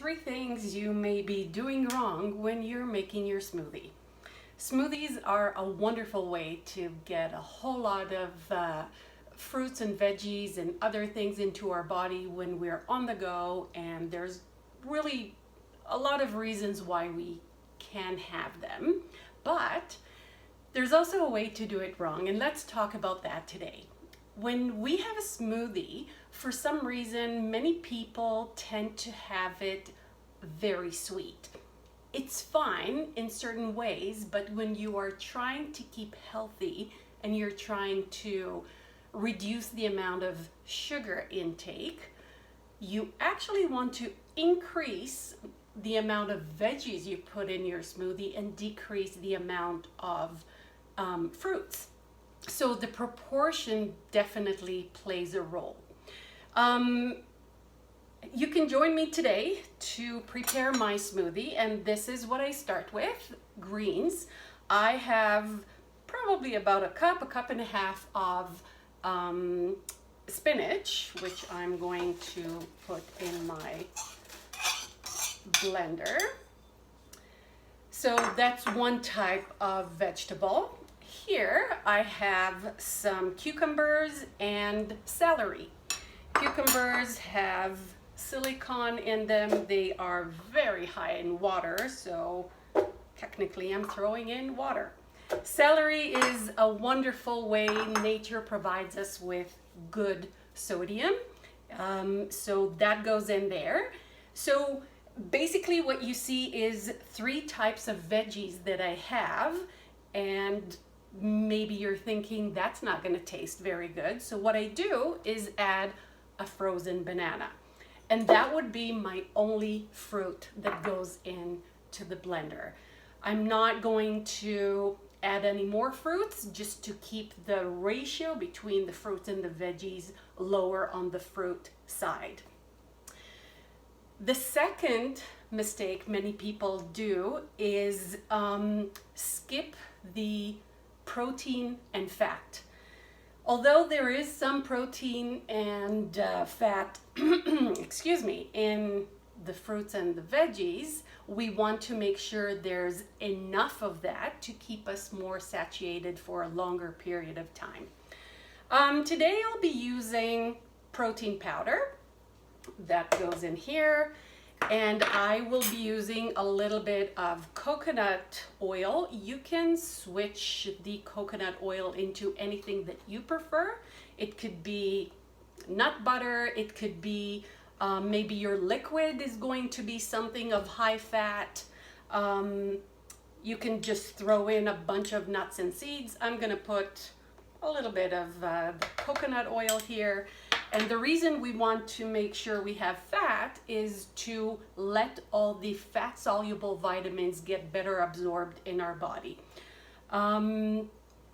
3 things you may be doing wrong when you're making your smoothie. Smoothies are a wonderful way to get a whole lot of fruits and veggies and other things into our body when we're on the go, and there's really a lot of reasons why we can have them, but there's also a way to do it wrong, and let's talk about that today. When we have a smoothie, for some reason, many people tend to have it very sweet. It's fine in certain ways, but when you are trying to keep healthy and you're trying to reduce the amount of sugar intake, you actually want to increase the amount of veggies you put in your smoothie and decrease the amount of fruits. So the proportion definitely plays a role. You can join me today to prepare my smoothie, and this is what I start with. Greens. I have probably about a cup and a half of spinach, which I'm going to put in my blender. So that's one type of vegetable. Here I have some cucumbers and celery. Cucumbers have silicone in them. They are very high in water, so technically I'm throwing in water. Celery is a wonderful way nature provides us with good sodium, so that goes in there. So basically what you see is 3 types of veggies that I have, and maybe you're thinking that's not going to taste very good. So what I do is add a frozen banana, and that would be my only fruit that goes into the blender. I'm not going to add any more fruits, just to keep the ratio between the fruits and the veggies lower on the fruit side. The second mistake many people do is skip the protein and fat. Although there is some protein and fat excuse me, in the fruits and the veggies, we want to make sure there's enough of that to keep us more satiated for a longer period of time. Today I'll be using protein powder that goes in here, and I will be using a little bit of coconut oil. You can switch the coconut oil into anything that you prefer. It could be nut butter, it could be maybe your liquid is going to be something of high fat. You can just throw in a bunch of nuts and seeds. I'm gonna put a little bit of coconut oil here. And the reason we want to make sure we have fat is to let all the fat soluble vitamins get better absorbed in our body.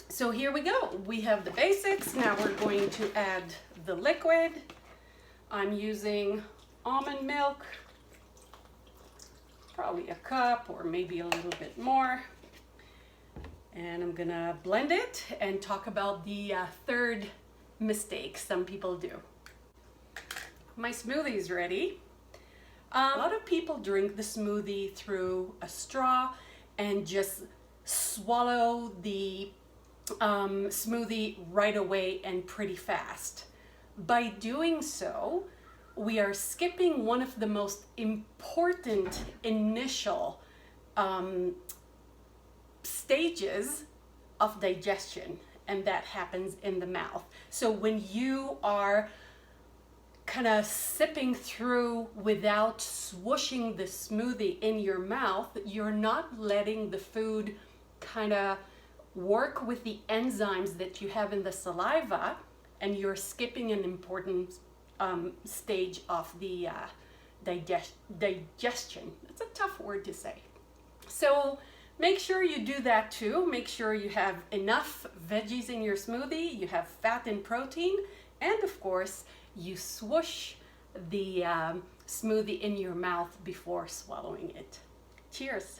So here we go. We have the basics. Now we're going to add the liquid. I'm using almond milk, probably a cup or maybe a little bit more. And I'm gonna blend it and talk about the third mistake some people do. My smoothie is ready. A lot of people drink the smoothie through a straw and just swallow the smoothie right away and pretty fast. By doing so, we are skipping one of the most important initial stages of digestion, and that happens in the mouth. So when you are kind of sipping through without swooshing the smoothie in your mouth, you're not letting the food kind of work with the enzymes that you have in the saliva, and you're skipping an important stage of the digestion. It's a tough word to say. So make sure you do that too. Make sure you have enough veggies in your smoothie, you have fat and protein, and of course, you swoosh the smoothie in your mouth before swallowing it. Cheers.